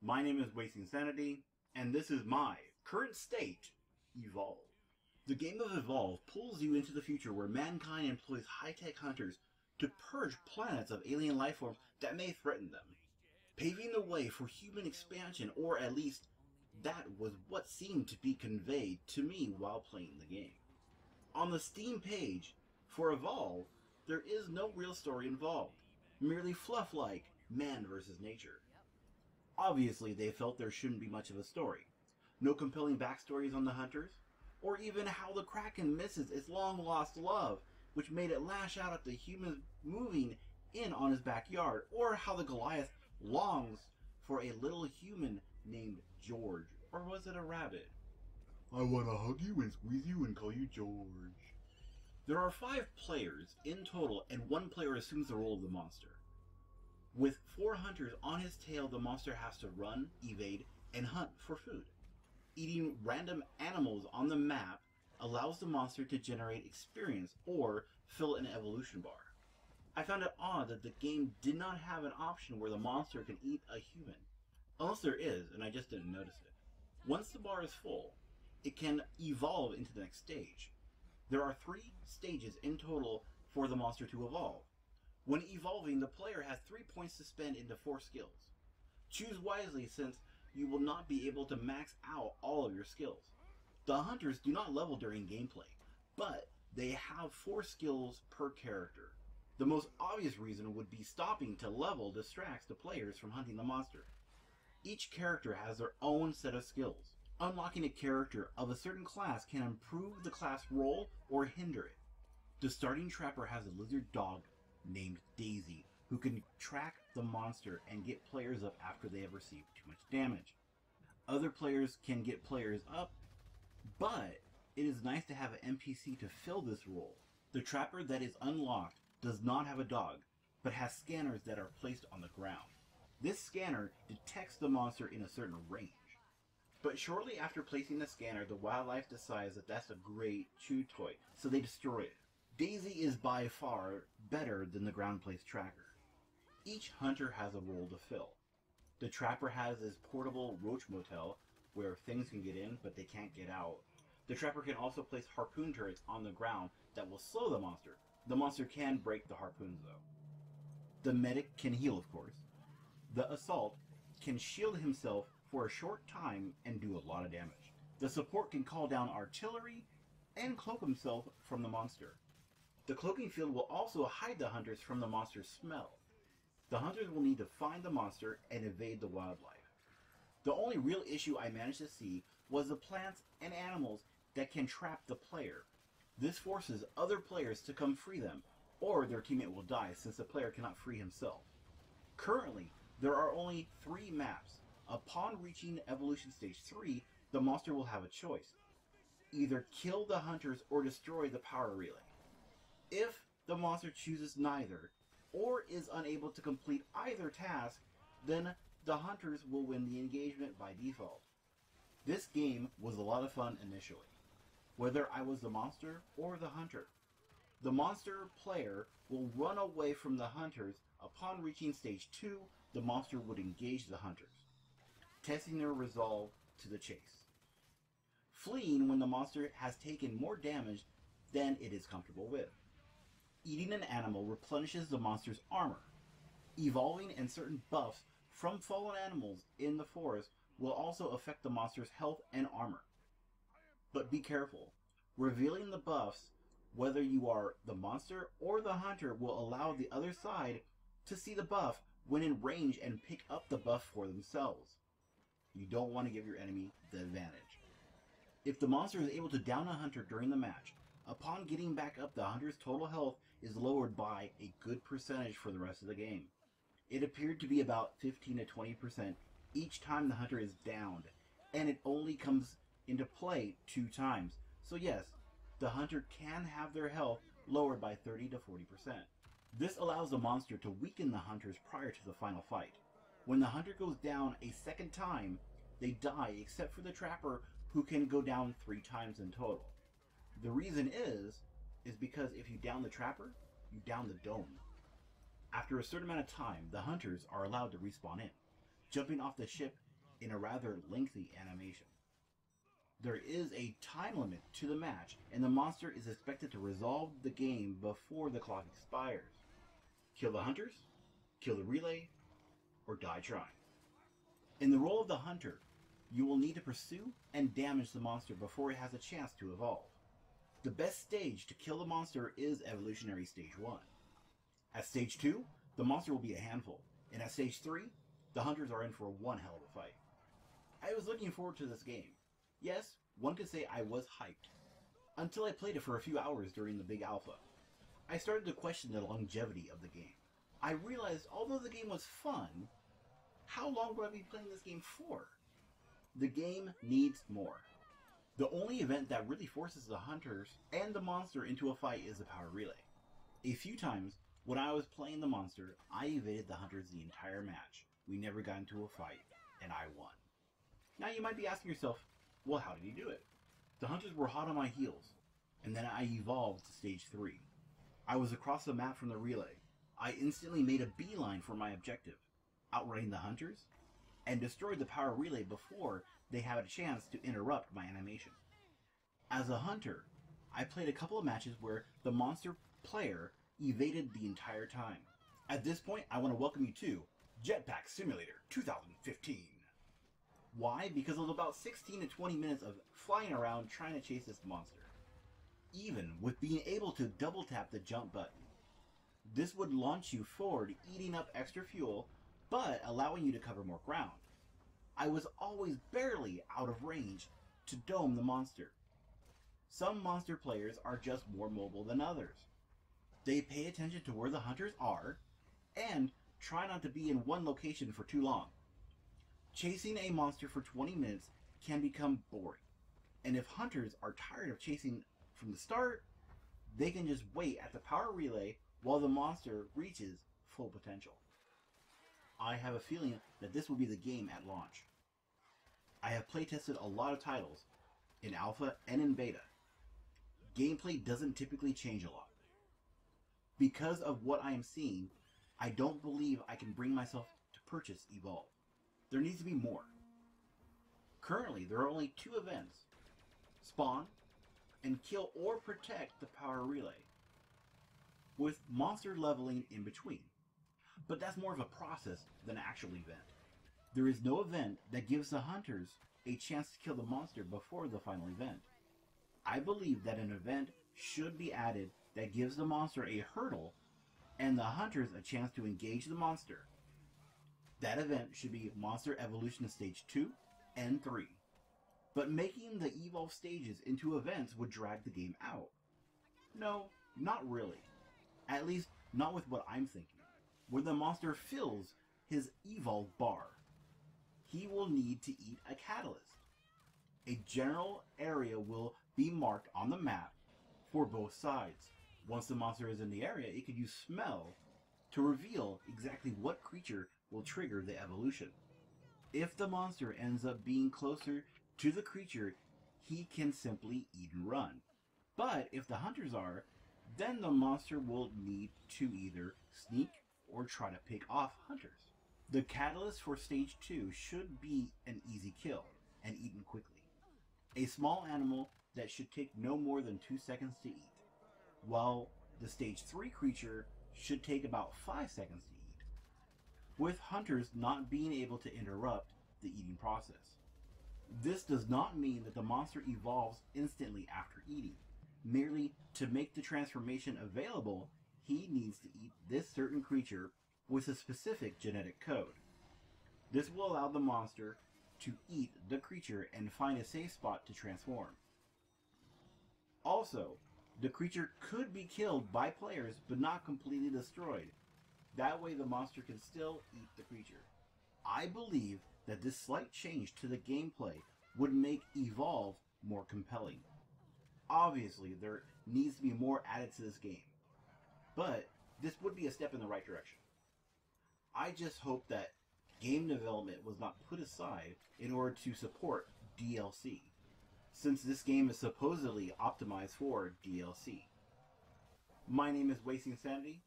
My name is Wasting Sanity, and this is my current state, Evolve. The game of Evolve pulls you into the future where mankind employs high-tech hunters to purge planets of alien lifeforms that may threaten them, paving the way for human expansion, or at least that was what seemed to be conveyed to me while playing the game. On the Steam page for Evolve, there is no real story involved, merely fluff like man versus nature. Obviously, they felt there shouldn't be much of a story. No compelling backstories on the hunters, or even how the Kraken misses its long-lost love, which made it lash out at the humans moving in on his backyard, or how the Goliath longs for a little human named George, or was it a rabbit? I want to hug you and squeeze you and call you George. There are 5 players in total, and 1 player assumes the role of the monster. With 4 hunters on his tail, the monster has to run, evade, and hunt for food. Eating random animals on the map allows the monster to generate experience or fill an evolution bar. I found it odd that the game did not have an option where the monster can eat a human. Unless there is, and I just didn't notice it. Once the bar is full, it can evolve into the next stage. There are 3 stages in total for the monster to evolve. When evolving, the player has 3 points to spend into 4 skills. Choose wisely, since you will not be able to max out all of your skills. The hunters do not level during gameplay, but they have 4 skills per character. The most obvious reason would be stopping to level distracts the players from hunting the monster. Each character has their own set of skills. Unlocking a character of a certain class can improve the class roll or hinder it. The starting trapper has a lizard dog named Daisy, who can track the monster and get players up after they have received too much damage. Other players can get players up, but it is nice to have an NPC to fill this role. The trapper that is unlocked does not have a dog, but has scanners that are placed on the ground. This scanner detects the monster in a certain range. But shortly after placing the scanner, the wildlife decides that that's a great chew toy, so they destroy it. Daisy is by far better than the ground-placed tracker. Each hunter has a role to fill. The trapper has his portable roach motel, where things can get in, but they can't get out. The trapper can also place harpoon turrets on the ground that will slow the monster. The monster can break the harpoons, though. The medic can heal, of course. The assault can shield himself for a short time and do a lot of damage. The support can call down artillery and cloak himself from the monster. The cloaking field will also hide the hunters from the monster's smell. The hunters will need to find the monster and evade the wildlife. The only real issue I managed to see was the plants and animals that can trap the player. This forces other players to come free them, or their teammate will die since the player cannot free himself. Currently, there are only 3 maps. Upon reaching Evolution Stage 3, the monster will have a choice. Either kill the hunters or destroy the power relay. If the monster chooses neither, or is unable to complete either task, then the hunters will win the engagement by default. This game was a lot of fun initially, whether I was the monster or the hunter. The monster player will run away from the hunters. Upon reaching Stage 2, the monster would engage the hunters, testing their resolve to the chase, fleeing when the monster has taken more damage than it is comfortable with. Eating an animal replenishes the monster's armor. Evolving and certain buffs from fallen animals in the forest will also affect the monster's health and armor. But be careful. Revealing the buffs, whether you are the monster or the hunter, will allow the other side to see the buff when in range and pick up the buff for themselves. You don't want to give your enemy the advantage. If the monster is able to down a hunter during the match, upon getting back up, the hunter's total health is lowered by a good percentage for the rest of the game. It appeared to be about 15 to 20% each time the hunter is downed, and it only comes into play 2 times. So yes, the hunter can have their health lowered by 30 to 40%. This allows the monster to weaken the hunters prior to the final fight. When the hunter goes down a second time, they die except for the trapper, who can go down 3 times in total. The reason is because if you down the trapper, you down the dome. After a certain amount of time, the hunters are allowed to respawn in. Jumping off the ship in a rather lengthy animation. There is a time limit to the match, and the monster is expected to resolve the game before the clock expires. Kill the hunters, kill the relay, or die trying. In the role of the hunter, you will need to pursue and damage the monster before it has a chance to evolve. The best stage to kill the monster is Evolutionary Stage 1. At Stage 2, the monster will be a handful, and at Stage 3, the hunters are in for one hell of a fight. I was looking forward to this game. Yes, one could say I was hyped, until I played it for a few hours during the big alpha. I started to question the longevity of the game. I realized although the game was fun, how long would I be playing this game for? The game needs more. The only event that really forces the hunters and the monster into a fight is the power relay. A few times, when I was playing the monster, I evaded the hunters the entire match. We never got into a fight, and I won. Now you might be asking yourself, well, how did he do it? The hunters were hot on my heels, and then I evolved to Stage 3. I was across the map from the relay. I instantly made a beeline for my objective, outrunning the hunters, and destroyed the power relay before they had a chance to interrupt my animation. As a hunter, I played a couple of matches where the monster player evaded the entire time. At this point, I want to welcome you to Jetpack Simulator 2015. Why? Because it was about 16 to 20 minutes of flying around trying to chase this monster. Even with being able to double tap the jump button. This would launch you forward, eating up extra fuel, but allowing you to cover more ground. I was always barely out of range to dome the monster. Some monster players are just more mobile than others. They pay attention to where the hunters are, and try not to be in one location for too long. Chasing a monster for 20 minutes can become boring, and if hunters are tired of chasing from the start, they can just wait at the power relay while the monster reaches full potential. I have a feeling that this will be the game at launch. I have playtested a lot of titles, in alpha and in beta. Gameplay doesn't typically change a lot. Because of what I am seeing, I don't believe I can bring myself to purchase Evolve. There needs to be more. Currently, there are only 2 events. Spawn, and kill or protect the power relay, with monster leveling in between. But that's more of a process than an actual event. There is no event that gives the hunters a chance to kill the monster before the final event. I believe that an event should be added that gives the monster a hurdle and the hunters a chance to engage the monster. That event should be Monster Evolution Stage 2 and 3. But making the Evolve stages into events would drag the game out. No, not really. At least, not with what I'm thinking. When the monster fills his Evolve bar, he will need to eat a catalyst. A general area will be marked on the map for both sides. Once the monster is in the area, it could use smell to reveal exactly what creature will trigger the evolution. If the monster ends up being closer to the creature, he can simply eat and run. But if the hunters are, then the monster will need to either sneak or try to pick off hunters. The catalyst for Stage 2 should be an easy kill and eaten quickly. A small animal that should take no more than 2 seconds to eat, while the Stage 3 creature should take about 5 seconds to eat, with hunters not being able to interrupt the eating process. This does not mean that the monster evolves instantly after eating. Merely to make the transformation available, he needs to eat this certain creature with a specific genetic code. This will allow the monster to eat the creature and find a safe spot to transform. Also, the creature could be killed by players but not completely destroyed. That way the monster can still eat the creature. I believe that this slight change to the gameplay would make Evolve more compelling. Obviously, there needs to be more added to this game, but this would be a step in the right direction. I just hope that game development was not put aside in order to support DLC, since this game is supposedly optimized for DLC. My name is Wasting Sanity.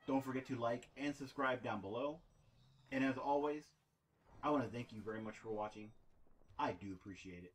Don't forget to like and subscribe down below. And as always, I want to thank you very much for watching. I do appreciate it.